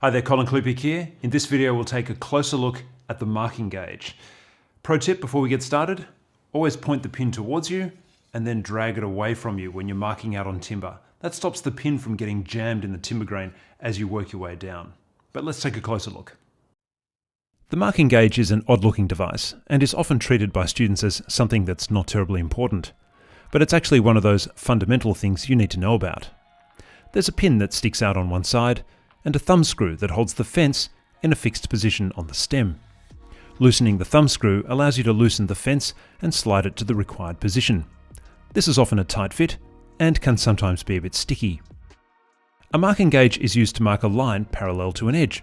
Hi there, Colin Klupik here. In this video, we'll take a closer look at the marking gauge. Pro tip before we get started, always point the pin towards you and then drag it away from you when you're marking out on timber. That stops the pin from getting jammed in the timber grain as you work your way down. But let's take a closer look. The marking gauge is an odd-looking device and is often treated by students as something that's not terribly important. But it's actually one of those fundamental things you need to know about. There's a pin that sticks out on one side, and a thumb screw that holds the fence in a fixed position on the stem. Loosening the thumb screw allows you to loosen the fence and slide it to the required position. This is often a tight fit and can sometimes be a bit sticky. A marking gauge is used to mark a line parallel to an edge.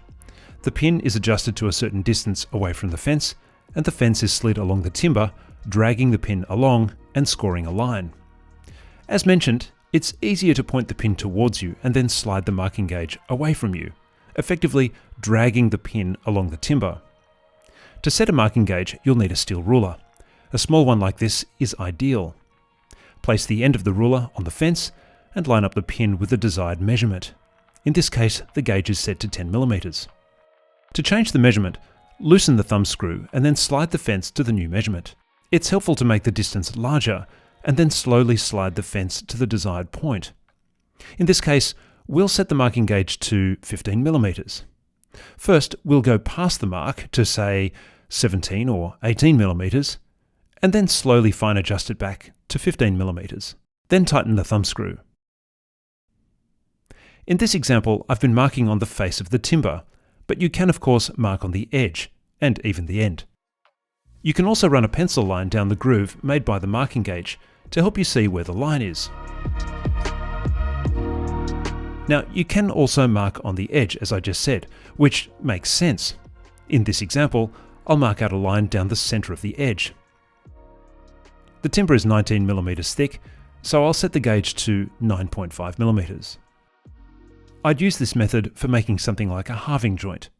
The pin is adjusted to a certain distance away from the fence, and the fence is slid along the timber, dragging the pin along and scoring a line. As mentioned, it's easier to point the pin towards you and then slide the marking gauge away from you, effectively dragging the pin along the timber. To set a marking gauge, you'll need a steel ruler. A small one like this is ideal. Place the end of the ruler on the fence and line up the pin with the desired measurement. In this case, the gauge is set to 10 mm. To change the measurement, loosen the thumb screw and then slide the fence to the new measurement. It's helpful to make the distance larger and then slowly slide the fence to the desired point. In this case, we'll set the marking gauge to 15 mm. First, we'll go past the mark to say 17 or 18 mm, and then slowly fine adjust it back to 15 mm. Then tighten the thumb screw. In this example, I've been marking on the face of the timber, but you can of course mark on the edge and even the end. You can also run a pencil line down the groove made by the marking gauge to help you see where the line is. Now, you can also mark on the edge, as I just said, which makes sense. In this example, I'll mark out a line down the center of the edge. The timber is 19 mm thick, so I'll set the gauge to 9.5 mm. I'd use this method for making something like a halving joint.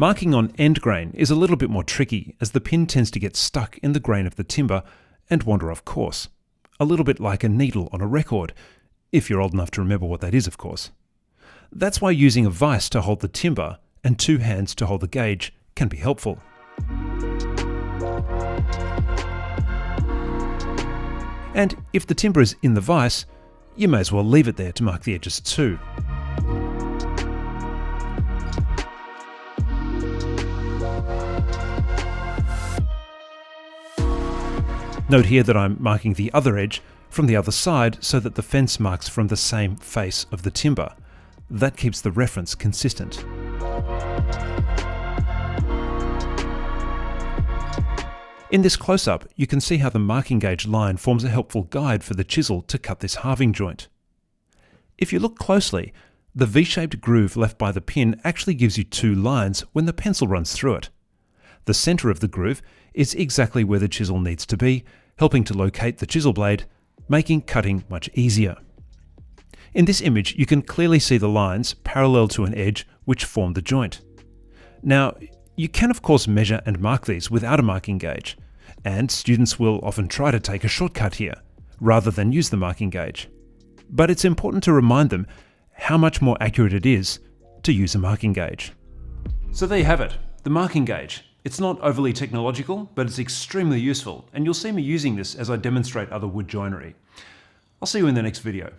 Marking on end grain is a little bit more tricky, as the pin tends to get stuck in the grain of the timber and wander off course. A little bit like a needle on a record, if you're old enough to remember what that is, of course. That's why using a vise to hold the timber and two hands to hold the gauge can be helpful. And if the timber is in the vise, you may as well leave it there to mark the edges too. Note here that I'm marking the other edge from the other side so that the fence marks from the same face of the timber. That keeps the reference consistent. In this close-up, you can see how the marking gauge line forms a helpful guide for the chisel to cut this halving joint. If you look closely, the V-shaped groove left by the pin actually gives you two lines when the pencil runs through it. The center of the groove is exactly where the chisel needs to be, helping to locate the chisel blade, making cutting much easier. In this image, you can clearly see the lines parallel to an edge which form the joint. Now, you can of course measure and mark these without a marking gauge, and students will often try to take a shortcut here, rather than use the marking gauge. But it's important to remind them how much more accurate it is to use a marking gauge. So there you have it, the marking gauge. It's not overly technological, but it's extremely useful, and you'll see me using this as I demonstrate other wood joinery. I'll see you in the next video.